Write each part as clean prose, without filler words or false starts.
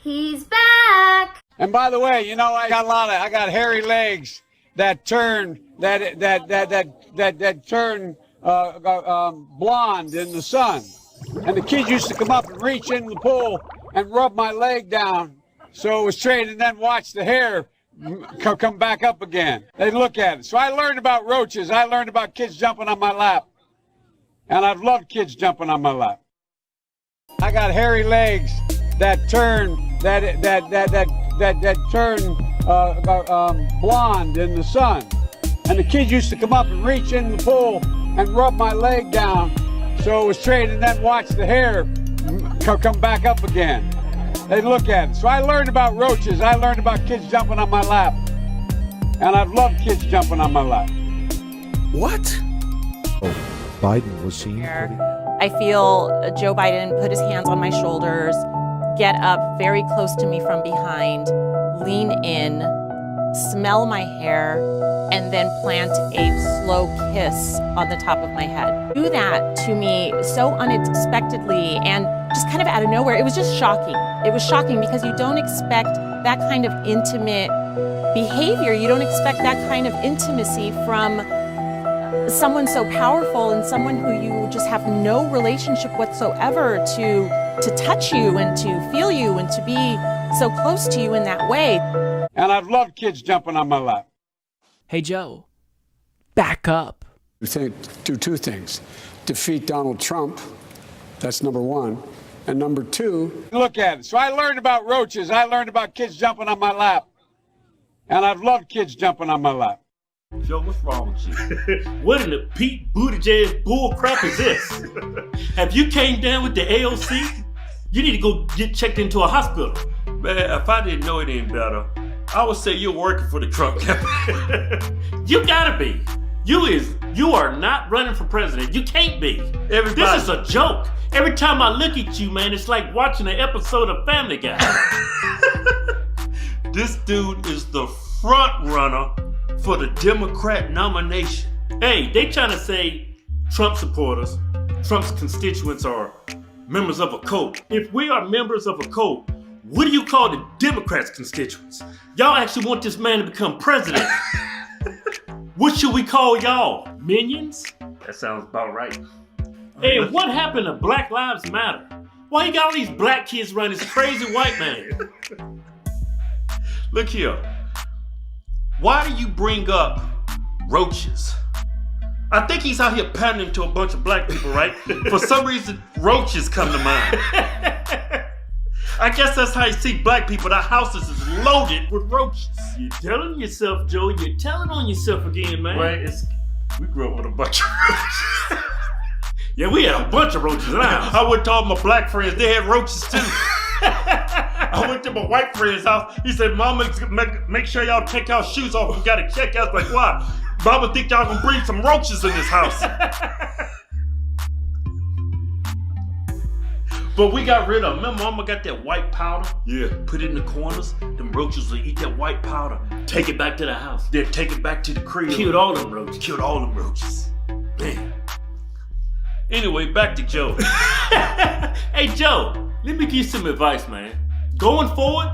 He's back. And by the way, you know, I got hairy legs that turn blonde in the sun. And the kids used to come up and reach in the pool and rub my leg down so it was straight, and then watch the hair come back up again. They look at it. So I learned about roaches. I learned about kids jumping on my lap. And I've loved kids jumping on my lap. I got hairy legs that turn blonde in the sun. And the kids used to come up and reach in the pool and rub my leg down so it was straight, and then watch the hair come back up again. They look at it. So I learned about roaches. I learned about kids jumping on my lap. And I've loved kids jumping on my lap. What? Oh, Biden was seen. I feel Joe Biden put his hands on my shoulders, get up very close to me from behind, lean in, smell my hair, and then plant a slow kiss on the top of my head. Do that to me so unexpectedly and just kind of out of nowhere. It was just shocking. It was shocking because you don't expect that kind of intimate behavior. You don't expect that kind of intimacy from someone so powerful and someone who you just have no relationship whatsoever to touch you and to feel you and to be so close to you in that way. And I've loved kids jumping on my lap. Hey, Joe, back up. Do two things. Defeat Donald Trump. That's number one. And number two. Look at it. So I learned about roaches. I learned about kids jumping on my lap. And I've loved kids jumping on my lap. Joe, what's wrong with you? What in the Pete Buttigieg bull crap is this? Have you came down with the AOC? You need to go get checked into a hospital. Man, if I didn't know it any better, I would say you're working for the Trump campaign. You gotta be. You are not running for president. You can't be. This is a joke. Every time I look at you, man, it's like watching an episode of Family Guy. This dude is the front runner for the Democrat nomination. Hey, they trying to say Trump supporters, Trump's constituents are members of a cult. If we are members of a cult, what do you call the Democrats' constituents? Y'all actually want this man to become president. What should we call y'all? Minions? That sounds about right. Hey, what happened to Black Lives Matter? Why you got all these black kids running this crazy white man? Look here. Why do you bring up roaches? I think he's out here pandering to a bunch of black people, right? For some reason, roaches come to mind. I guess that's how you see black people. Their houses is loaded with roaches. You're telling yourself, Joe. You're telling on yourself again, man. Right? We grew up with a bunch of roaches. Yeah, we had a bunch of roaches in our house. I went to all my black friends. They had roaches too. I went to my white friend's house. He said, Mama, make sure y'all take y'all shoes off. We gotta check. I was like, why? Mama think y'all gonna bring some roaches in this house. But we got rid of them. Remember, Mama got that white powder? Yeah. Put it in the corners. Them roaches will eat that white powder. Take it back to the house. Then take it back to the crib. Killed all them roaches. Killed all them roaches. Man. Anyway, back to Joe. Hey, Joe, let me give you some advice, man. Going forward,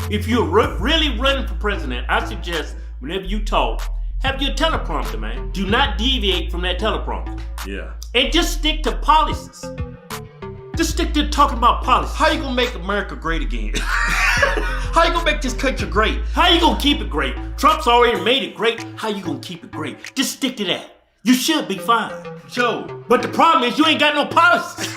if you're really running for president, I suggest whenever you talk, have your teleprompter, man. Do not deviate from that teleprompter. Yeah. And just stick to policies. Just stick to talking about policies. How you gonna make America great again? How you gonna make this country great? How you gonna keep it great? Trump's already made it great. How you gonna keep it great? Just stick to that. You should be fine. Joe. But the problem is you ain't got no policies.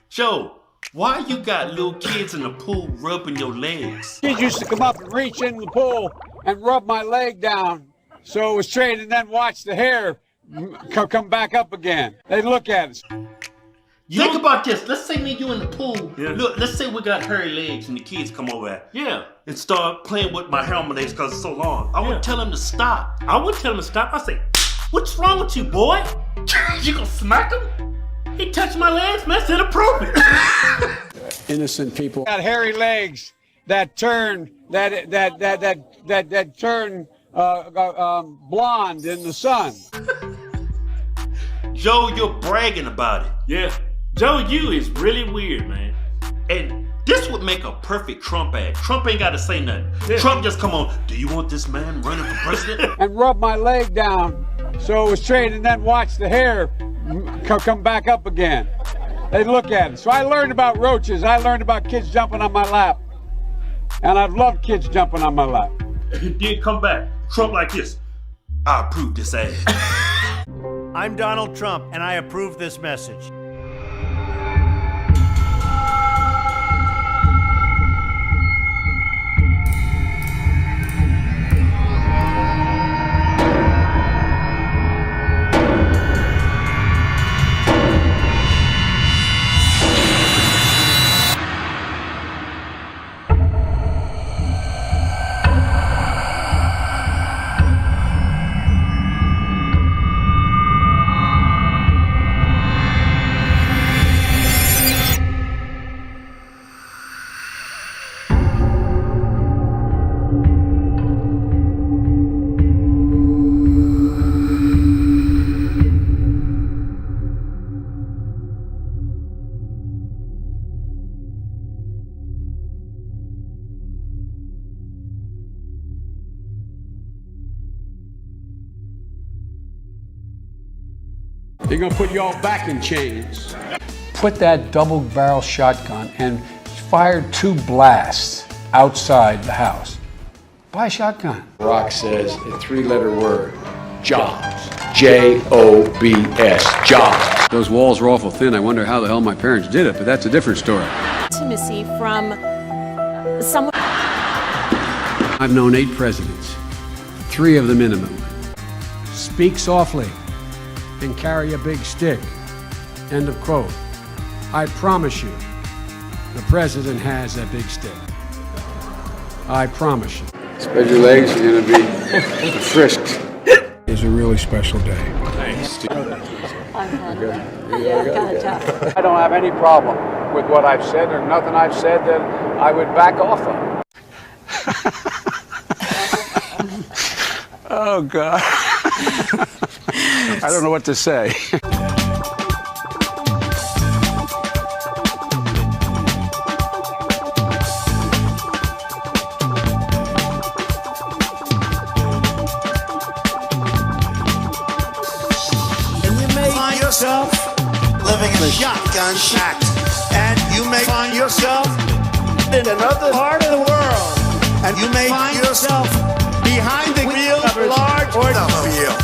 Joe, why you got little kids in the pool rubbing your legs? Kids used to come up and reach in the pool and rub my leg down so it was straight, and then watch the hair come back up again. They look at it. Think about this. Let's say me and you in the pool. Yeah. Look, let's say we got hairy legs and the kids come over there. Yeah. And start playing with my hair on my legs because it's so long. I would tell them to stop. I wouldn't tell him to stop. I say, what's wrong with you, boy? You gonna smack him? He touched my legs, man. That's inappropriate. Innocent people. Got hairy legs that turn blonde in the sun. Joe, you're bragging about it. Yeah. Joe, you is really weird, man. And This would make a perfect Trump ad. Trump ain't got to say nothing. Trump just come on, do you want this man running for president? And rub my leg down so it was straight and then watch the hair come back up again. They look at it. So I learned about roaches. I learned about kids jumping on my lap. And I've loved kids jumping on my lap. He did come back. Trump like this. I approve this ad. I'm Donald Trump, and I approve this message. They're going to put you all back in chains. Put that double-barrel shotgun and fire 2 blasts outside the house. Buy a shotgun. Rock says a 3-letter word, jobs. J-O-B-S, jobs. Those walls are awful thin. I wonder how the hell my parents did it, but that's a different story. Intimacy from someone. I've known 8 presidents, 3 of the minimum. Speak softly and carry a big stick. End of quote. I promise you, the president has a big stick. I promise you. Spread your legs, you're gonna be frisked. It's a really special day. Thanks. I don't have any problem with what I've said. There's nothing I've said that I would back off of. Oh, God. I don't know what to say. Find yourself living in a shotgun shack, and you may find yourself in another part of the world, and you may find yourself behind the wheel of a large automobile,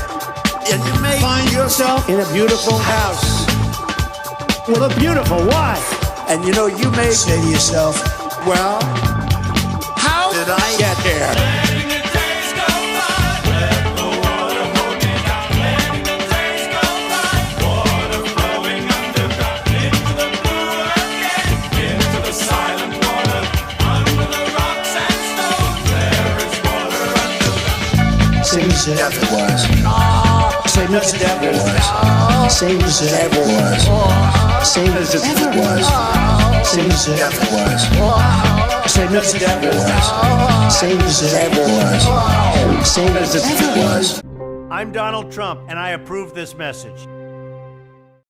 and you may find yourself in a beautiful house with a beautiful wife, and you know you may say to yourself, well, how did I get here? Same as it ever was. Same as it ever was. Same as it ever was. Same as it ever was. Same as it ever was. Same as it ever was. Same as it ever was. Same as it ever was. I'm Donald Trump, and I approve this message.